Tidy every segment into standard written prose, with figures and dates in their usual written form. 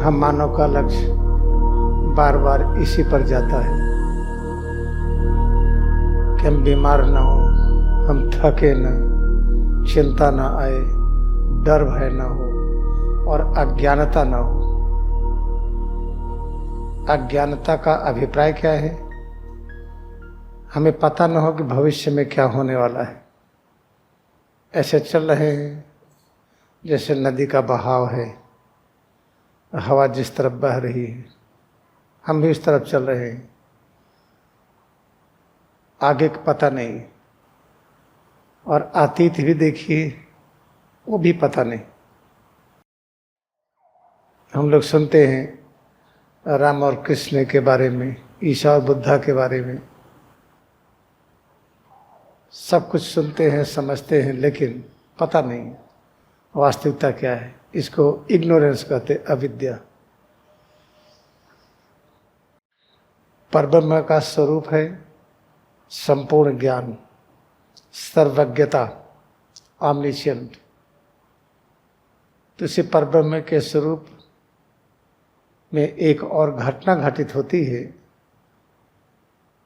हम मानव का लक्ष्य बार बार इसी पर जाता है कि हम बीमार ना हो, हम थके न, चिंता ना आए, डर भय ना हो और अज्ञानता ना हो। अज्ञानता का अभिप्राय क्या है? हमें पता न हो कि भविष्य में क्या होने वाला है। ऐसे चल रहे हैं जैसे नदी का बहाव है, हवा जिस तरफ बह रही है हम भी उस तरफ चल रहे हैं। आगे का पता नहीं और अतीत भी देखिए, वो भी पता नहीं। हम लोग सुनते हैं राम और कृष्ण के बारे में, ईसा और बुद्धा के बारे में, सब कुछ सुनते हैं, समझते हैं, लेकिन पता नहीं वास्तविकता क्या है। इसको इग्नोरेंस कहते, अविद्या। परब्रह्म का स्वरूप है संपूर्ण ज्ञान, सर्वज्ञता, ऑमनिशिएंट। तो इसी परब्रह्म के स्वरूप में एक और घटना घटित होती है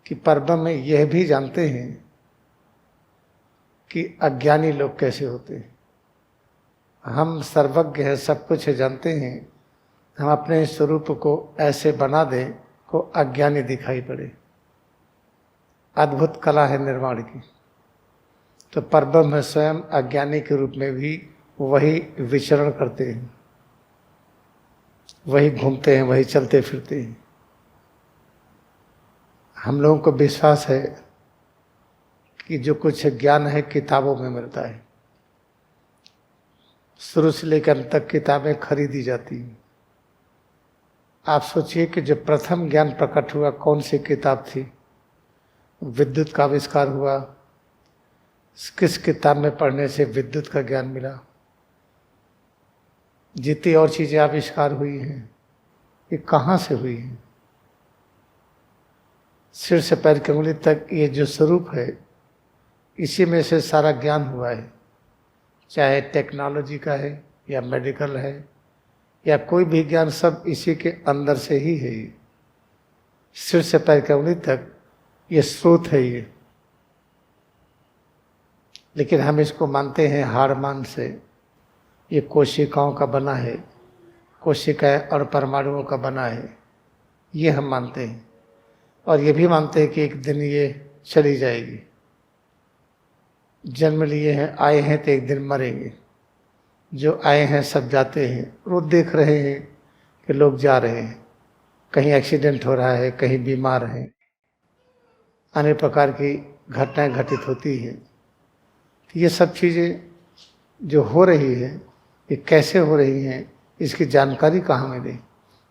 कि परब्रह्म यह भी जानते हैं कि अज्ञानी लोग कैसे होते हैं। हम सर्वज्ञ हैं, सब कुछ जानते हैं, हम अपने स्वरूप को ऐसे बना दें को अज्ञानी दिखाई पड़े। अद्भुत कला है निर्माण की। तो परब्रह्म स्वयं अज्ञानी के रूप में भी वही विचरण करते हैं, वही घूमते हैं, वही चलते फिरते हैं। हम लोगों को विश्वास है कि जो कुछ ज्ञान है किताबों में मिलता है। शुरू से लेकर अंत तक किताबें खरीदी जाती हैं। आप सोचिए कि जो प्रथम ज्ञान प्रकट हुआ कौन सी किताब थी? विद्युत का आविष्कार हुआ, किस किताब में पढ़ने से विद्युत का ज्ञान मिला? जितनी और चीजें आविष्कार हुई हैं ये कहाँ से हुई हैं? सिर से पैर की उंगली तक ये जो स्वरूप है इसी में से सारा ज्ञान हुआ है। चाहे टेक्नोलॉजी का है या मेडिकल है या कोई भी ज्ञान, सब इसी के अंदर से ही है। ये सिर से पैर की उंगली तक ये स्रोत है ये। लेकिन हम इसको मानते हैं हार मान से। ये कोशिकाओं का बना है, कोशिकाएं और परमाणुओं का बना है, ये हम मानते हैं। और ये भी मानते हैं कि एक दिन ये चली जाएगी। जन्म लिए हैं, आए हैं तो एक दिन मरेंगे। जो आए हैं सब जाते हैं। रोज देख रहे हैं कि लोग जा रहे हैं, कहीं एक्सीडेंट हो रहा है, कहीं बीमार हैं, अनेक प्रकार की घटनाएं घटित होती हैं। तो ये सब चीज़ें जो हो रही है ये कैसे हो रही हैं, इसकी जानकारी कहाँ मिले?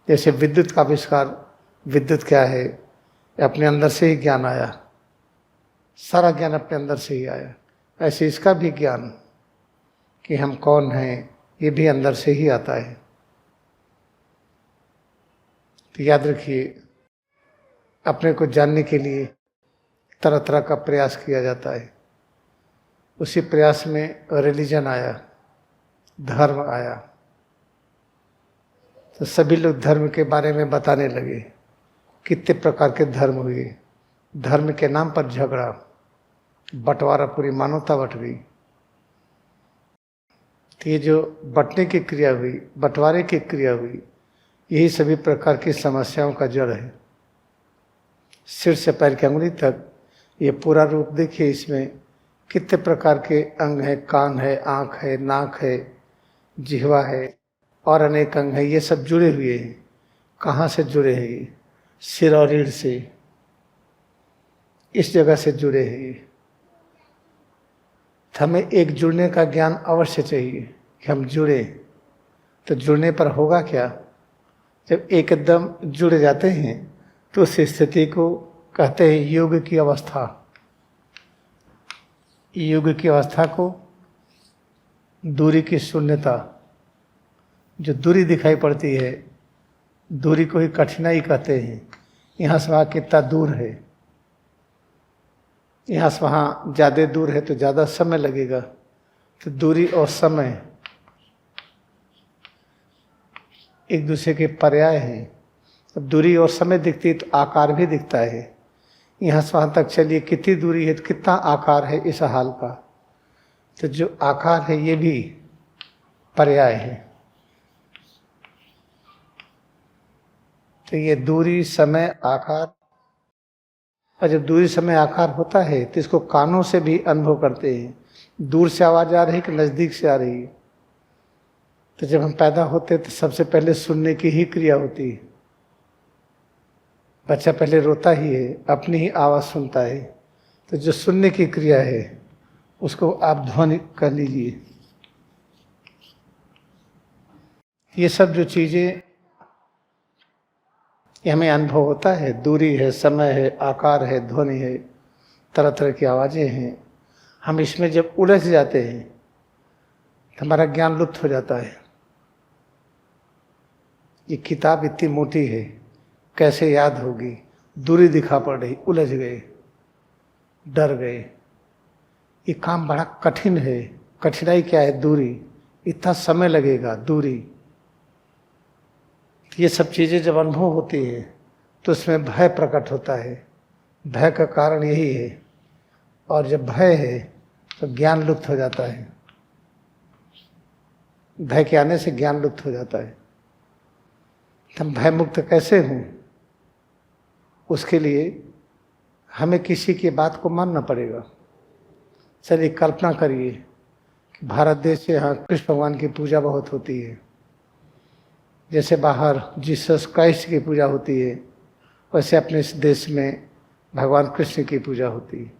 जैसे विद्युत का आविष्कार, विद्युत क्या है? अपने अंदर से ही ज्ञान आया, सारा ज्ञान अपने अंदर से ही आया। ऐसे इसका भी ज्ञान कि हम कौन हैं ये भी अंदर से ही आता है। तो याद रखिए, अपने को जानने के लिए तरह तरह का प्रयास किया जाता है। उसी प्रयास में रिलीजन आया, धर्म आया। तो सभी लोग धर्म के बारे में बताने लगे। कितने प्रकार के धर्म हुए। धर्म के नाम पर झगड़ा, बंटवारा, पूरी मानवता बट गई। तो ये जो बंटने की क्रिया हुई, बंटवारे की क्रिया हुई, यही सभी प्रकार की समस्याओं का जड़ है। सिर से पैर की अंगुली तक ये पूरा रूप देखिए। इसमें कितने प्रकार के अंग हैं, कान है, आँख है, नाक है, जिह्वा है और अनेक अंग है। ये सब जुड़े हुए हैं। कहाँ से जुड़े हैं? ये सिर और रीढ़ से, इस जगह से जुड़े हैं ये। हमें एक जुड़ने का ज्ञान अवश्य चाहिए कि हम जुड़े। तो जुड़ने पर होगा क्या? जब एकदम जुड़ जाते हैं तो उस स्थिति को कहते हैं योग की अवस्था। योग की अवस्था को दूरी की शून्यता, जो दूरी दिखाई पड़ती है, दूरी को ही कठिनाई कहते हैं। यहाँ से वहाँ कितना दूर है, यहाँ से वहाँ ज़्यादा दूर है तो ज़्यादा समय लगेगा। तो दूरी और समय एक दूसरे के पर्याय हैं। अब दूरी और समय दिखती है तो आकार भी दिखता है। यहाँ से वहाँ तक चलिए कितनी दूरी है तो कितना आकार है इस हाल का। तो जो आकार है ये भी पर्याय है। तो ये दूरी, समय, आकार। और जब दूरी, समय, आकार होता है तो इसको कानों से भी अनुभव करते हैं। दूर से आवाज आ रही है कि नजदीक से आ रही है। तो जब हम पैदा होते हैं तो सबसे पहले सुनने की ही क्रिया होती है। बच्चा पहले रोता ही है, अपनी ही आवाज सुनता है। तो जो सुनने की क्रिया है उसको आप ध्वनि कर लीजिए। ये सब जो चीजें ये हमें अनुभव होता है, दूरी है, समय है, आकार है, ध्वनि है, तरह तरह की आवाजें हैं। हम इसमें जब उलझ जाते हैं तो हमारा ज्ञान लुप्त हो जाता है। ये किताब इतनी मोटी है, कैसे याद होगी? दूरी दिखा पड़ रही, उलझ गए, डर गए। ये काम बड़ा कठिन है। कठिनाई क्या है? दूरी। इतना समय लगेगा, दूरी। ये सब चीजें जब अनुभव होती है तो उसमें भय प्रकट होता है। भय का कारण यही है। और जब भय है तो ज्ञान लुप्त हो जाता है। भय के आने से ज्ञान लुप्त हो जाता है। हम भय मुक्त कैसे हों? उसके लिए हमें किसी की बात को मानना पड़ेगा। चलिए कल्पना करिए कि भारत देश से यहाँ कृष्ण भगवान की पूजा बहुत होती है। जैसे बाहर जीसस क्राइस्ट की पूजा होती है, वैसे अपने इस देश में भगवान कृष्ण की पूजा होती है।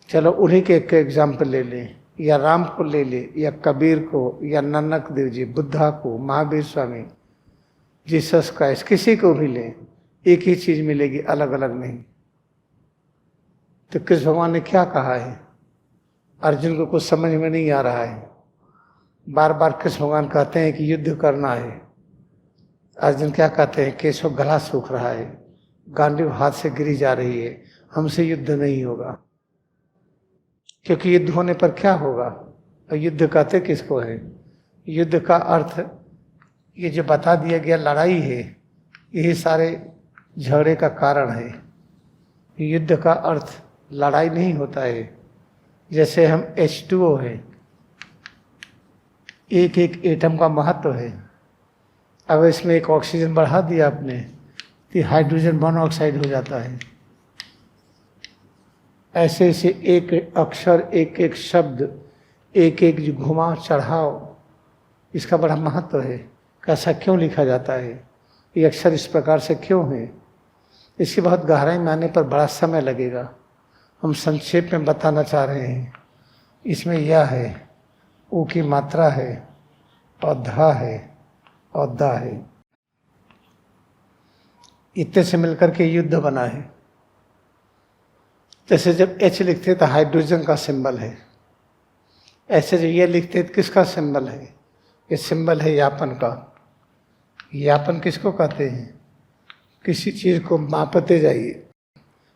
चलो उन्हीं के एक एग्जाम्पल ले लें, या राम को ले लें, या कबीर को, या नानक देव जी, बुद्धा को, महावीर स्वामी, जीसस क्राइस्ट, किसी को भी लें, एक ही चीज मिलेगी, अलग अलग नहीं। तो कृष्ण भगवान ने क्या कहा है? अर्जुन को कुछ समझ में नहीं आ रहा है। बार बार कृष्ण भगवान कहते हैं कि युद्ध करना है। अर्जुन क्या कहते हैं? केशव गला सूख रहा है, गांडीव हाथ से गिरी जा रही है, हमसे युद्ध नहीं होगा। क्योंकि युद्ध होने पर क्या होगा? और युद्ध कहते किसको है? युद्ध का अर्थ ये जो बता दिया गया लड़ाई है, यही सारे झगड़े का कारण है। युद्ध का अर्थ लड़ाई नहीं होता है। जैसे हम H2O है, एक एक एटम का महत्व है। अब इसमें एक ऑक्सीजन बढ़ा दिया आपने तो हाइड्रोजन मोनोऑक्साइड हो जाता है। ऐसे ऐसे एक अक्षर, एक एक शब्द, एक एक जो घुमाव चढ़ाव, इसका बड़ा महत्व है। कैसा क्यों लिखा जाता है? ये अक्षर इस प्रकार से क्यों है? इसकी बहुत गहराई में आने पर बड़ा समय लगेगा। हम संक्षेप में बताना चाह रहे हैं। इसमें यह है, ऊ की मात्रा है, और धा है, और दा है। इतने से मिलकर के युद्ध बना है। जैसे जब H लिखते तो हाइड्रोजन का सिंबल है। ऐसे जो ये लिखते तो किसका सिंबल है? ये सिंबल है यापन का। यापन किसको कहते हैं? किसी चीज को मापते जाइए,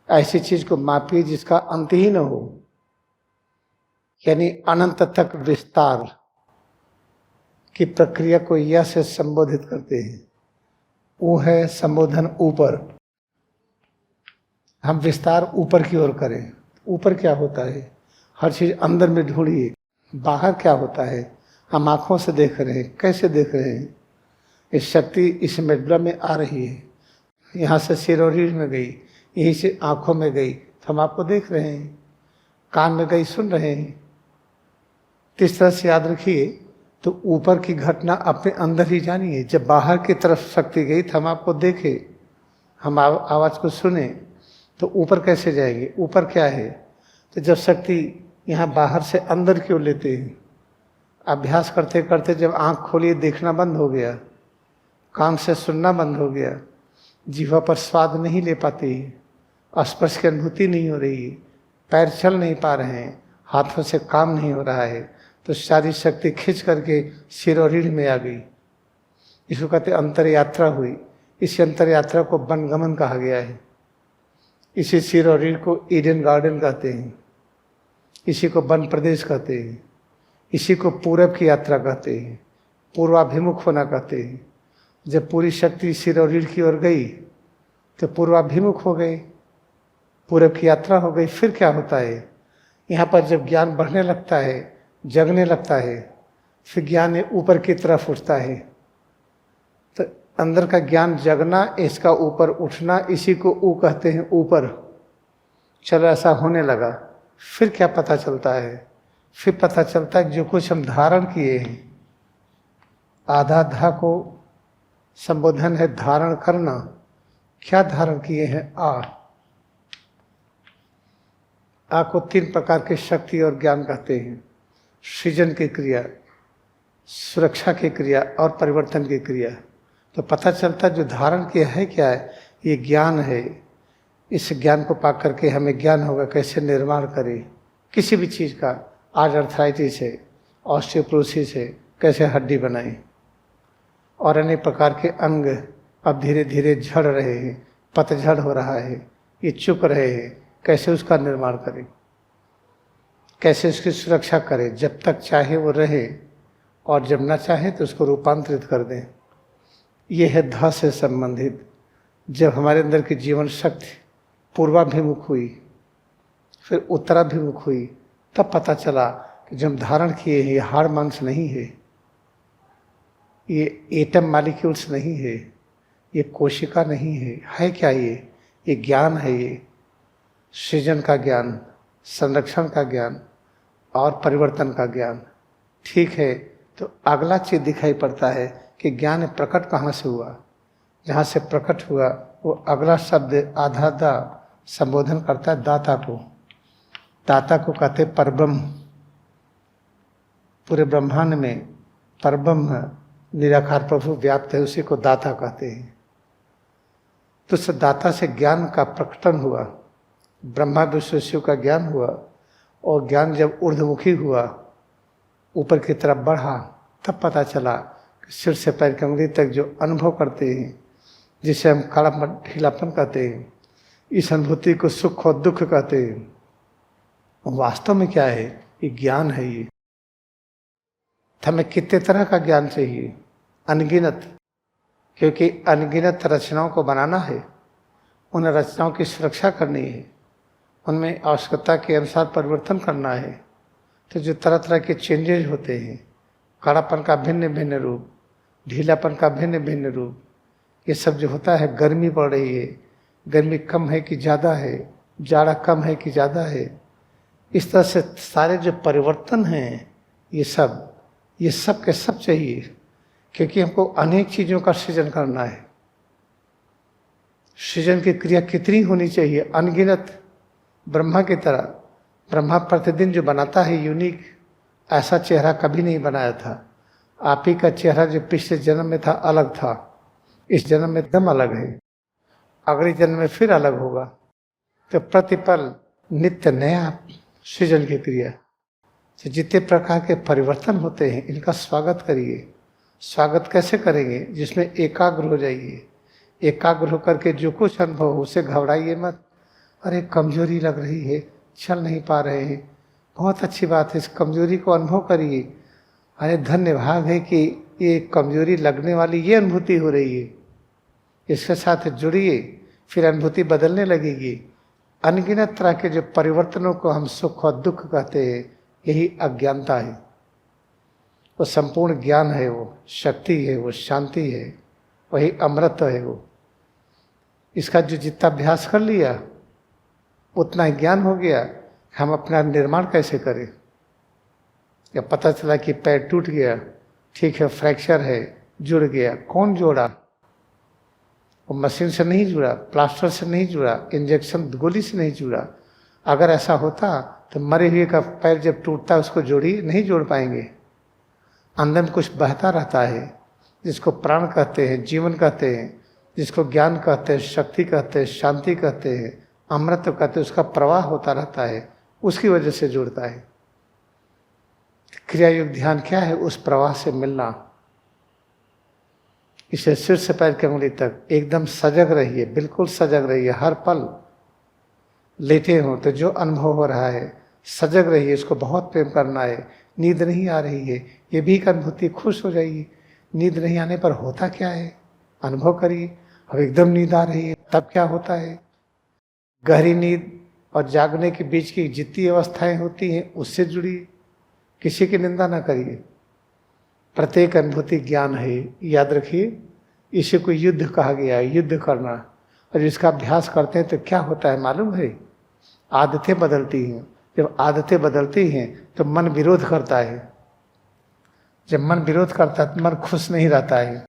ऐसी चीज को मापिए जिसका अंत ही न हो, यानी अनंत तक विस्तार की प्रक्रिया को या से संबोधित करते हैं। वो है संबोधन ऊपर। हम विस्तार ऊपर की ओर करें। ऊपर क्या होता है? हर चीज अंदर में ढूंढिए। बाहर क्या होता है? हम आंखों से देख रहे हैं। कैसे देख रहे हैं? इस शक्ति इस मेडुला में आ रही है, यहाँ से सिर और रीढ़ में गई, यहीं से आंखों में गई, तो हम आपको देख रहे हैं। कान में गई, सुन रहे हैं। तो इस तरह से याद रखिए। तो ऊपर की घटना अपने अंदर ही जानिए। जब बाहर की तरफ शक्ति गई तो हम आपको देखे, हम आवाज को सुने, तो ऊपर कैसे जाएंगे? ऊपर क्या है? तो जब शक्ति यहाँ बाहर से अंदर की ओर लेते हैं, अभ्यास करते करते जब आंख खोलिए, देखना बंद हो गया, कान से सुनना बंद हो गया, जीवा पर स्वाद नहीं ले पाती, स्पर्श की अनुभूति नहीं हो रही, पैर चल नहीं पा रहे हैं, हाथों से काम नहीं हो रहा है, तो सारी शक्ति खींच करके सिर और रीढ़ में आ गई। इसको कहते अंतर यात्रा हुई। इस अंतर यात्रा को वनगमन कहा गया है। इसी सिर और रीढ़ को ईडन गार्डन कहते हैं, इसी को वन प्रदेश कहते हैं, इसी को पूरब की यात्रा कहते हैं। पूर्वाभिमुख होना कहते हैं। जब पूरी शक्ति सिर और रीढ़ की ओर गई तो पूर्वाभिमुख हो गए, पूरब की यात्रा हो गई। फिर क्या होता है, यहाँ पर जब ज्ञान बढ़ने लगता है, जगने लगता है, फिर ज्ञान ऊपर की तरफ उठता है। तो अंदर का ज्ञान जगना, इसका ऊपर उठना, इसी को ऊ कहते हैं, ऊपर। चलो ऐसा होने लगा, फिर क्या पता चलता है, फिर पता चलता है जो कुछ हम धारण किए हैं, आधा धा को संबोधन है धारण करना। क्या धारण किए हैं? आ को 3 प्रकार की शक्ति और ज्ञान कहते हैं। सृजन की क्रिया, सुरक्षा की क्रिया और परिवर्तन की क्रिया। तो पता चलता जो धारण किया है क्या है, ये ज्ञान है। इस ज्ञान को पा करके हमें ज्ञान होगा कैसे निर्माण करें किसी भी चीज़ का। आज अर्थराइटिस है, ऑस्टियोपोरोसिस है, कैसे हड्डी बनाएं, और अनेक प्रकार के अंग अब धीरे धीरे झड़ रहे हैं, पतझड़ हो रहा है, ये चुक रहे हैं, कैसे उसका निर्माण करें, कैसे उसकी सुरक्षा करें, जब तक चाहे वो रहे और जब ना चाहे तो उसको रूपांतरित कर दें। ये है धा से संबंधित। जब हमारे अंदर की जीवन शक्ति पूर्वाभिमुख हुई, फिर उत्तराभिमुख हुई, तब पता चला कि जो हम धारण किए हैं ये हाड़ मांस नहीं है, ये एटम मालिक्यूल्स नहीं है, ये कोशिका नहीं है क्या ये ज्ञान है। ये सृजन का ज्ञान, संरक्षण का ज्ञान और परिवर्तन का ज्ञान। ठीक है, तो अगला चीज दिखाई पड़ता है कि ज्ञान प्रकट कहाँ से हुआ। जहाँ से प्रकट हुआ वो अगला शब्द आधा दा संबोधन करता है दाता को। दाता को कहते परब्रह्म। पूरे ब्रह्मांड में परब्रह्म निराकार प्रभु व्याप्त है, उसी को दाता कहते हैं। तो उस दाता से ज्ञान का प्रकटन हुआ, ब्रह्मा विष्णु शिव का ज्ञान हुआ, और ज्ञान जब ऊर्ध्वमुखी हुआ, ऊपर की तरफ बढ़ा, तब पता चला कि सिर से पैर की उंगली तक जो अनुभव करते हैं, जिसे हम कड़ापन ढीलापन कहते हैं, इस अनुभूति को सुख और दुख कहते हैं। वास्तव में क्या है? ये ज्ञान है। ये हमें कितने तरह का ज्ञान चाहिए? अनगिनत, क्योंकि अनगिनत रचनाओं को बनाना है, उन रचनाओं की सुरक्षा करनी है, उनमें आवश्यकता के अनुसार परिवर्तन करना है। तो जो तरह तरह के चेंजेज होते हैं, कड़ापन का भिन्न भिन्न रूप, ढीलापन का भिन्न भिन्न रूप, ये सब जो होता है, गर्मी पड़ रही है, गर्मी कम है कि ज़्यादा है, जाड़ा कम है कि ज़्यादा है, इस तरह से सारे जो परिवर्तन हैं, ये सब के सब चाहिए, क्योंकि हमको अनेक चीज़ों का सृजन करना है। सृजन की क्रिया कितनी होनी चाहिए? अनगिनत। ब्रह्मा की तरह, ब्रह्मा प्रतिदिन जो बनाता है यूनिक, ऐसा चेहरा कभी नहीं बनाया था। आप ही का चेहरा जो पिछले जन्म में था अलग था, इस जन्म में एकदम अलग है, अगले जन्म में फिर अलग होगा। तो प्रतिपल नित्य नया सृजन की क्रिया। तो जितने प्रकार के परिवर्तन होते हैं, इनका स्वागत करिए। स्वागत कैसे करेंगे? जिसमें एकाग्र हो जाइए। एकाग्र होकर के जो कुछ अनुभव हो उसे घबराइए मत। अरे कमजोरी लग रही है, चल नहीं पा रहे हैं, बहुत अच्छी बात है, इस कमजोरी को अनुभव करिए। अरे धन्य भाग है कि ये कमजोरी लगने वाली ये अनुभूति हो रही है, इसके साथ जुड़िए, फिर अनुभूति बदलने लगेगी। अनगिनत तरह के जो परिवर्तनों को हम सुख और दुख कहते हैं, यही अज्ञानता है। वो संपूर्ण ज्ञान है, वो शक्ति है, वो शांति है, वही अमृत है। वो इसका जो जितना अभ्यास कर लिया उतना ही ज्ञान हो गया। हम अपना निर्माण कैसे करें? या पता चला कि पैर टूट गया, ठीक है, फ्रैक्चर है, जुड़ गया, कौन जोड़ा? वो मशीन से नहीं जुड़ा, प्लास्टर से नहीं जुड़ा, इंजेक्शन गोली से नहीं जुड़ा। अगर ऐसा होता तो मरे हुए का पैर जब टूटता है उसको जोड़िए, नहीं जोड़ पाएंगे। अंदर में कुछ बहता रहता है, जिसको प्राण कहते हैं, जीवन कहते हैं, जिसको ज्ञान कहते हैं, शक्ति कहते हैं, शांति कहते हैं, अमृत कहते हैं। उसका प्रवाह होता रहता है, उसकी वजह से जुड़ता है। क्रिया युक्त ध्यान क्या है? उस प्रवाह से मिलना। इसे सिर से पैर की उंगली तक एकदम सजग रहिए, बिल्कुल सजग रहिए। हर पल लेटे हो तो जो अनुभव हो रहा है सजग रहिए, इसको बहुत प्रेम करना है। नींद नहीं आ रही है, ये भी एक अनुभूति, खुश हो जाइए। नींद नहीं आने पर होता क्या है, अनुभव करिए। अब एकदम नींद आ रही है तब क्या होता है। गहरी नींद और जागने के बीच की जितनी अवस्थाएं होती हैं उससे जुड़ी, किसी की निंदा ना करिए। प्रत्येक अनुभूति ज्ञान है, याद रखिए। इसे कोई युद्ध कहा गया है, युद्ध करना। और इसका अभ्यास करते हैं तो क्या होता है मालूम है, आदतें बदलती हैं। जब आदतें बदलती हैं तो मन विरोध करता है। जब मन विरोध करता है तो मन खुश नहीं रहता है।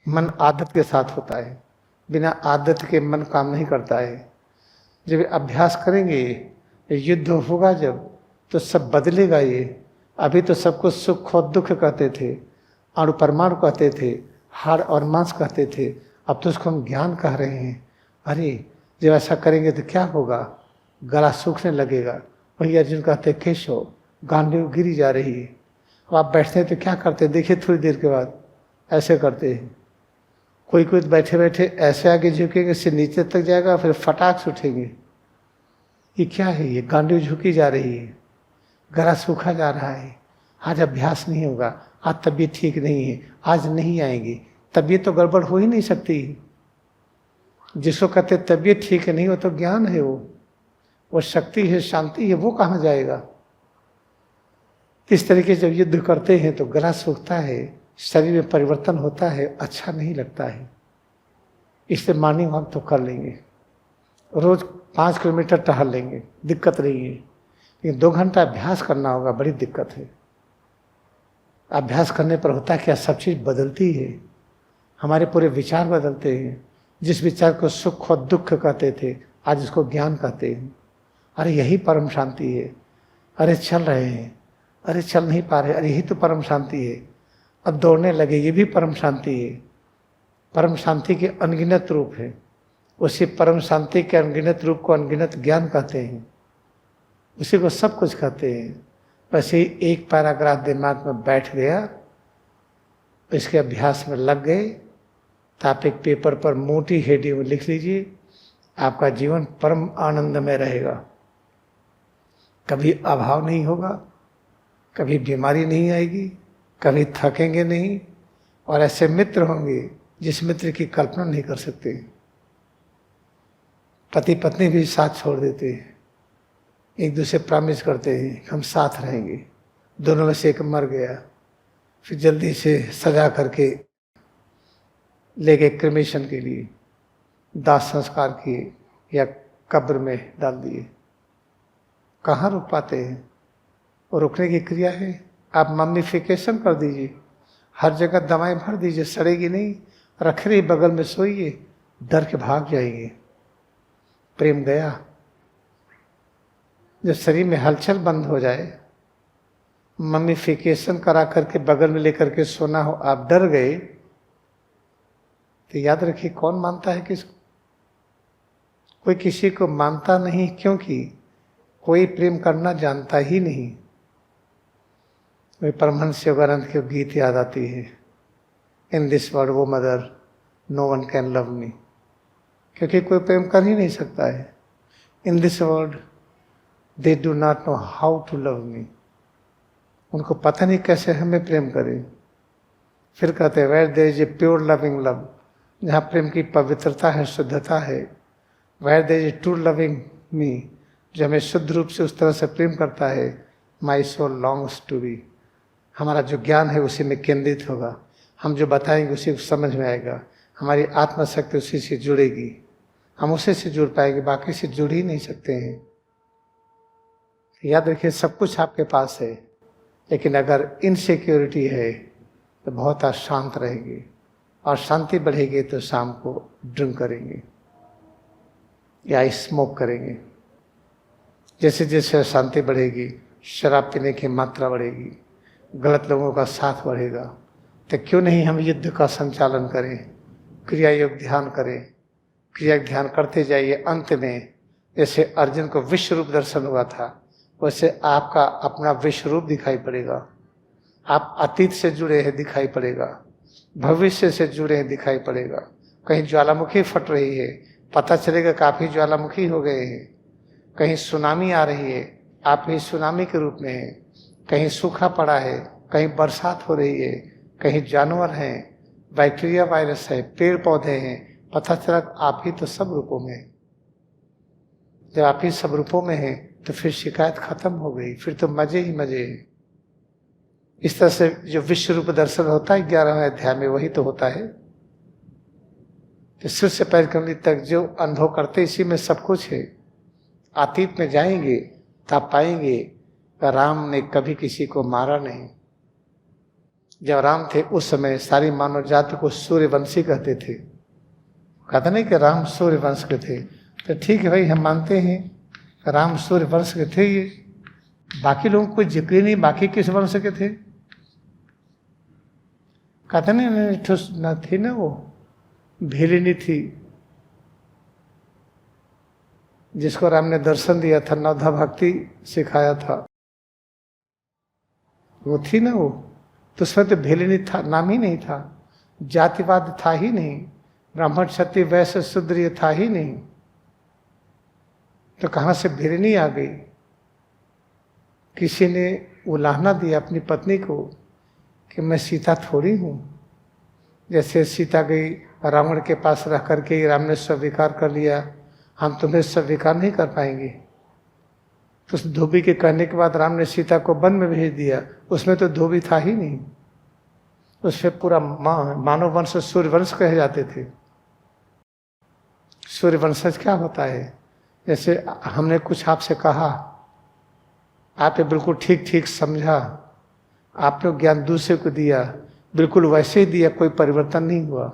मन आदत के साथ होता है, बिना आदत के मन काम नहीं करता है। जब अभ्यास करेंगे, युद्ध होगा जब, तो सब बदलेगा ये। अभी तो सबको सुख और दुख कहते थे, अणु परमाणु कहते थे, हाड़ और मांस कहते थे, अब तो उसको हम ज्ञान कह रहे हैं। अरे जब ऐसा करेंगे तो क्या होगा, गला सूखने लगेगा। वही अर्जुन कहते केशव गांडीव गिरी जा रही है। अब आप बैठते हैं तो क्या करते, देखिए थोड़ी देर के बाद ऐसे करते हैं। कोई कोई बैठे बैठे ऐसे आगे झुकेंगे, सिर नीचे तक जाएगा, फिर फटाक से उठेंगे। ये क्या है, ये गांडीव झुकी जा रही है, गला सूखा जा रहा है। आज अभ्यास नहीं होगा, आज तबीयत ठीक नहीं है, आज नहीं आएंगी। तबीयत तो गड़बड़ हो ही नहीं सकती। जिसको कहते तबीयत ठीक नहीं हो तो ज्ञान है, वो शक्ति है, शांति है, वो कहाँ जाएगा। इस तरीके से जब युद्ध करते हैं तो गला सूखता है, शरीर में परिवर्तन होता है, अच्छा नहीं लगता है। इसलिए मॉर्निंग वॉक तो कर लेंगे, रोज 5 किलोमीटर टहल लेंगे, दिक्कत नहीं है। लेकिन 2 घंटा अभ्यास करना होगा, बड़ी दिक्कत है। अभ्यास करने पर होता है क्या, सब चीज़ बदलती है। हमारे पूरे विचार बदलते हैं। जिस विचार को सुख और दुख कहते थे, आज उसको ज्ञान कहते हैं। अरे यही परम शांति है। अरे चल रहे हैं, अरे चल नहीं पा रहे, अरे यही तो परम शांति है। अब दौड़ने लगे, ये भी परम शांति है। परम शांति के अनगिनत रूप है। उसी परम शांति के अनगिनत रूप को अनगिनत ज्ञान कहते हैं, उसी को सब कुछ कहते हैं। बस ही एक पैराग्राफ दिमाग में बैठ गया, इसके अभ्यास में लग गए, तो आप एक पेपर पर मोटी हेडिंग में लिख लीजिए, आपका जीवन परम आनंद में रहेगा। कभी अभाव नहीं होगा, कभी बीमारी नहीं आएगी, कभी थकेंगे नहीं, और ऐसे मित्र होंगे जिस मित्र की कल्पना नहीं कर सकते। पति पत्नी भी साथ छोड़ देते हैं, एक दूसरे प्रॉमिस करते हैं हम साथ रहेंगे, दोनों में से एक मर गया, फिर जल्दी से सजा करके ले गए क्रिमेशन के लिए, दाह संस्कार किए या कब्र में डाल दिए। कहाँ रुक पाते हैं, और रुकने की क्रिया है। आप मम्मीफिकेशन कर दीजिए, हर जगह दवाएं भर दीजिए, सड़ेगी नहीं, रख रही बगल में सोइए, डर के भाग जाएंगे। प्रेम गया। जब शरीर में हलचल बंद हो जाए, मम्मीफिकेशन करा करके बगल में लेकर के सोना हो, आप डर गए, तो याद रखिए कौन मानता है किसको। कोई किसी को मानता नहीं, क्योंकि कोई प्रेम करना जानता ही नहीं। वही परमहंस योगानंद के गीत याद आती है, इन दिस वर्ल्ड वो mother no one can love me, क्योंकि कोई प्रेम कर ही नहीं सकता है। In this world they do not know how to love me, उनको पता नहीं कैसे हमें प्रेम करें। फिर कहते हैं where there is a pure loving love, जहाँ प्रेम की पवित्रता है, शुद्धता है। Where there is a true loving me, जो हमें शुद्ध रूप से उस तरह से प्रेम करता है। My soul longs to be, हमारा जो ज्ञान है उसी में केंद्रित होगा, हम जो बताएंगे उसी को समझ में आएगा, हमारी आत्मशक्ति उसी से जुड़ेगी, हम उसी से जुड़ पाएंगे, बाकी से जुड़ ही नहीं सकते हैं। याद रखिए सब कुछ आपके पास है, लेकिन अगर इनसिक्योरिटी है तो बहुत अशांत रहेंगे, और शांति बढ़ेगी तो शाम को ड्रिंक करेंगे या स्मोक करेंगे। जैसे जैसे शांति बढ़ेगी, शराब पीने की मात्रा बढ़ेगी, गलत लोगों का साथ बढ़ेगा। तो क्यों नहीं हम युद्ध का संचालन करें, क्रिया योग ध्यान करें, क्रिया ध्यान करते जाइए। अंत में जैसे अर्जुन को विश्व रूप दर्शन हुआ था, वैसे आपका अपना विश्व रूप दिखाई पड़ेगा। आप अतीत से जुड़े हैं दिखाई पड़ेगा, भविष्य से जुड़े हैं दिखाई पड़ेगा। कहीं ज्वालामुखी फट रही है, पता चलेगा काफी ज्वालामुखी हो गए हैं। कहीं सुनामी आ रही है, आप ही सुनामी के रूप में हैं। कहीं सूखा पड़ा है, कहीं बरसात हो रही है, कहीं जानवर हैं, बैक्टीरिया वायरस है, पेड़ पौधे हैं, पता चला आप ही तो सब रूपों में। जब आप ही सब रूपों में हैं तो फिर शिकायत खत्म हो गई, फिर तो मजे ही मजे हैं। इस तरह से जो विश्व रूप दर्शन होता है 11वें अध्याय में, वही तो होता है कि सिर से पैर कमली तक जो अनुभव करते इसी में सब कुछ है। अतीत में जाएंगे तब पाएंगे कि राम ने कभी किसी को मारा नहीं। जब राम थे उस समय सारी मानव जाति को सूर्यवंशी कहते थे। कहते नहीं कि राम सूर्यवंश के थे, तो ठीक है भाई, हम मानते हैं राम सूर्यवंश के थे। ये बाकी लोगों को कोई जिक्र ही नहीं, बाकी किस वंश के थे? कहते नहीं न थी ना, वो भेलिनी थी जिसको राम ने दर्शन दिया था, नवधा भक्ति सिखाया था, वो थी ना वो। तो उसमें तो भेलिनी था, नाम ही नहीं था, जातिवाद था ही नहीं, ब्राह्मण क्षत्रिय वैश्य शूद्र ये था ही नहीं, तो कहाँ से भेलिनी आ गई? किसी ने उलाहना दिया अपनी पत्नी को कि मैं सीता थोड़ी हूँ। जैसे सीता गई रावण के पास रह करके राम ने स्वीकार कर लिया, हम तुम्हें स्वीकार नहीं कर पाएंगे। तो उस धोबी के कहने के बाद राम ने सीता को वन में भेज दिया। उसमें तो धोबी था ही नहीं, उसमें पूरा मानव वंश सूर्यवंश कहे जाते थे। सूर्यवंशज क्या होता है? जैसे हमने कुछ आपसे कहा, आपने बिल्कुल ठीक ठीक समझा, आपने ज्ञान दूसरे को दिया, बिल्कुल वैसे ही दिया, कोई परिवर्तन नहीं हुआ,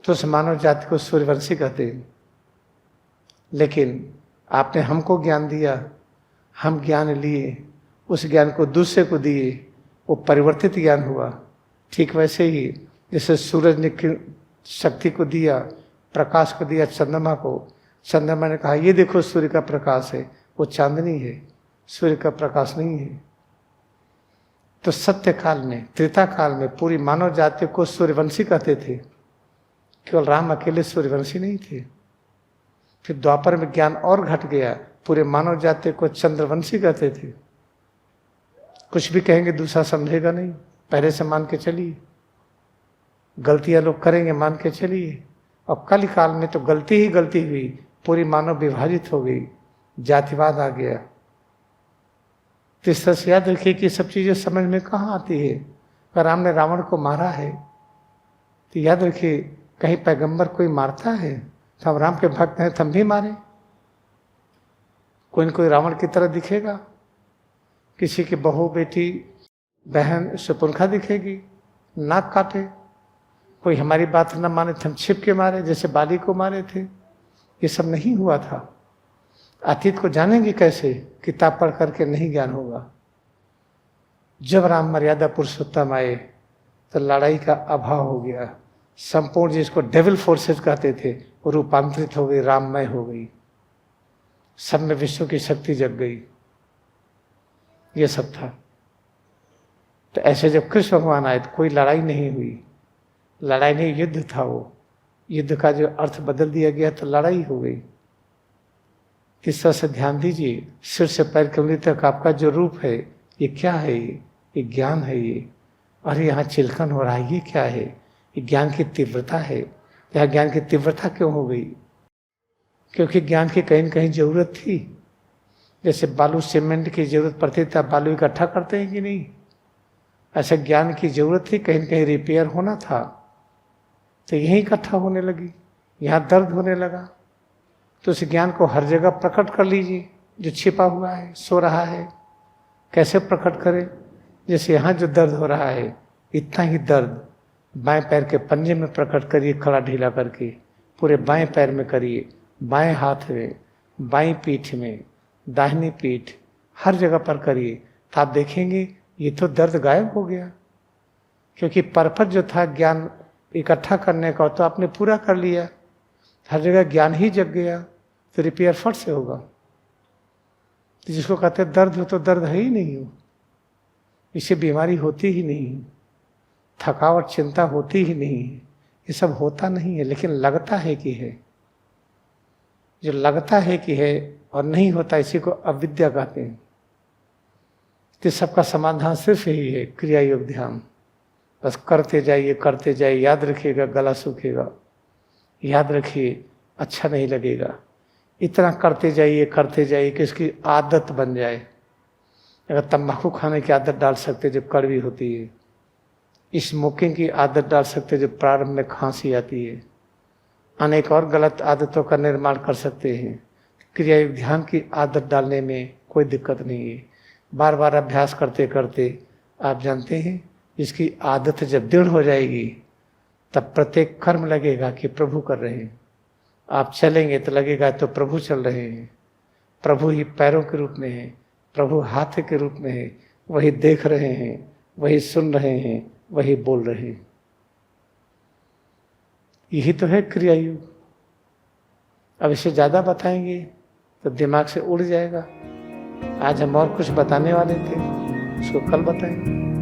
तो उस मानव जाति को सूर्यवंशी कहते हैं। लेकिन आपने हमको ज्ञान दिया, हम ज्ञान लिए, उस ज्ञान को दूसरे को दिए, वो परिवर्तित ज्ञान हुआ। ठीक वैसे ही जैसे सूरज ने शक्ति को दिया, प्रकाश को दिया चंद्रमा को, चंद्रमा ने कहा ये देखो सूर्य का प्रकाश है, वो चांदनी है, सूर्य का प्रकाश नहीं है। तो सत्य काल में, त्रेता काल में पूरी मानव जाति को सूर्यवंशी कहते थे, केवल राम अकेले सूर्यवंशी नहीं थे। फिर द्वापर में ज्ञान और घट गया, पूरे मानव जाति को चंद्रवंशी कहते थे। कुछ भी कहेंगे दूसरा समझेगा नहीं, पहले से मान के चलिए। गलतियां लोग करेंगे, मान के चलिए। अब कल काल में तो गलती ही गलती हुई, पूरी मानव विभाजित हो गई, जातिवाद आ गया। तो इस तरह से याद रखिए कि सब चीजें समझ में कहाँ आती है। अगर राम ने रावण को मारा है तो याद रखिए, कहीं पैगंबर कोई मारता है तो हम राम के भक्त हैं, तो हम भी मारे। कोई न कोई रावण की तरह दिखेगा, किसी की बहू बेटी बहन शत्रुघ्न दिखेगी, नाक काटे। कोई हमारी बात न माने तो हम छिप के मारे, जैसे बाली को मारे थे। ये सब नहीं हुआ था। अतीत को जानेंगे कैसे? किताब पढ़ करके नहीं ज्ञान होगा। जब राम मर्यादा पुरुषोत्तम आए तो लड़ाई का अभाव हो गया। संपूर्ण जिसको डेविल फोर्सेस कहते थे वो रूपांतरित हो गई, राममय हो गई। सब में विश्व की शक्ति जग गई। ये सब था। तो ऐसे जब कृष्ण भगवान आए तो कोई लड़ाई नहीं हुई। लड़ाई नहीं, युद्ध था। वो युद्ध का जो अर्थ बदल दिया गया तो लड़ाई हो गई। इस तरह से ध्यान दीजिए, सिर से पैर की उंगली तक आपका जो रूप है, ये क्या है? ये ज्ञान है। ये अरे यहाँ चिलकन हो रहा है, ये क्या है? ये ज्ञान की तीव्रता है। यह ज्ञान की तीव्रता क्यों हो गई? क्योंकि ज्ञान की कहीं न कहीं जरूरत थी। जैसे बालू सीमेंट की जरूरत पड़ती थी, बालू इकट्ठा करते हैं कि नहीं? ऐसे ज्ञान की जरूरत थी, कहीं न कहीं रिपेयर होना था, तो यही इकट्ठा होने लगी। यहाँ दर्द होने लगा तो उस ज्ञान को हर जगह प्रकट कर लीजिए। जो छिपा हुआ है, सो रहा है, कैसे प्रकट करें? जैसे यहाँ जो दर्द हो रहा है, इतना ही दर्द बाएं पैर के पंजे में प्रकट करिए, खड़ा ढीला करके पूरे बाएं पैर में करिए, बाएं हाथ में, बाएं पीठ में, दाहिनी पीठ, हर जगह पर करिए। तो आप देखेंगे ये तो दर्द गायब हो गया। क्योंकि पर्पज जो था ज्ञान इकट्ठा करने का, तो आपने पूरा कर लिया। हर जगह ज्ञान ही जग गया, तो रिपेयर फट से होगा। तो जिसको कहते हैं दर्द हो, तो दर्द है ही नहीं हो, इसे बीमारी होती ही नहीं, थकावट चिंता होती ही नहीं है, ये सब होता नहीं है, लेकिन लगता है कि है। जो लगता है कि है और नहीं होता, इसी को अविद्या कहते हैं। तो सबका समाधान सिर्फ यही है, क्रिया योग ध्यान। बस करते जाइए, याद रखिएगा गला सूखेगा, याद रखिए अच्छा नहीं लगेगा। इतना करते जाइए कि इसकी आदत बन जाए। अगर तंबाकू खाने की आदत डाल सकते जो कड़वी होती है, स्मोकिंग की आदत डाल सकते जो प्रारंभ में खांसी आती है, अनेक और गलत आदतों का निर्माण कर सकते हैं। क्रिया योग ध्यान की आदत डालने में कोई दिक्कत नहीं है। बार बार अभ्यास करते करते आप जानते हैं इसकी आदत जब दृढ़ हो जाएगी तब प्रत्येक कर्म लगेगा कि प्रभु कर रहे हैं। आप चलेंगे तो लगेगा तो प्रभु चल रहे हैं। प्रभु ही पैरों के रूप में है, प्रभु हाथ के रूप में है, वही देख रहे हैं, वही सुन रहे हैं, वही बोल रहे हैं। यही तो है क्रिया योग। अब इसे ज़्यादा बताएंगे तो दिमाग से उड़ जाएगा। आज हम और कुछ बताने वाले थे, उसको कल बताएंगे।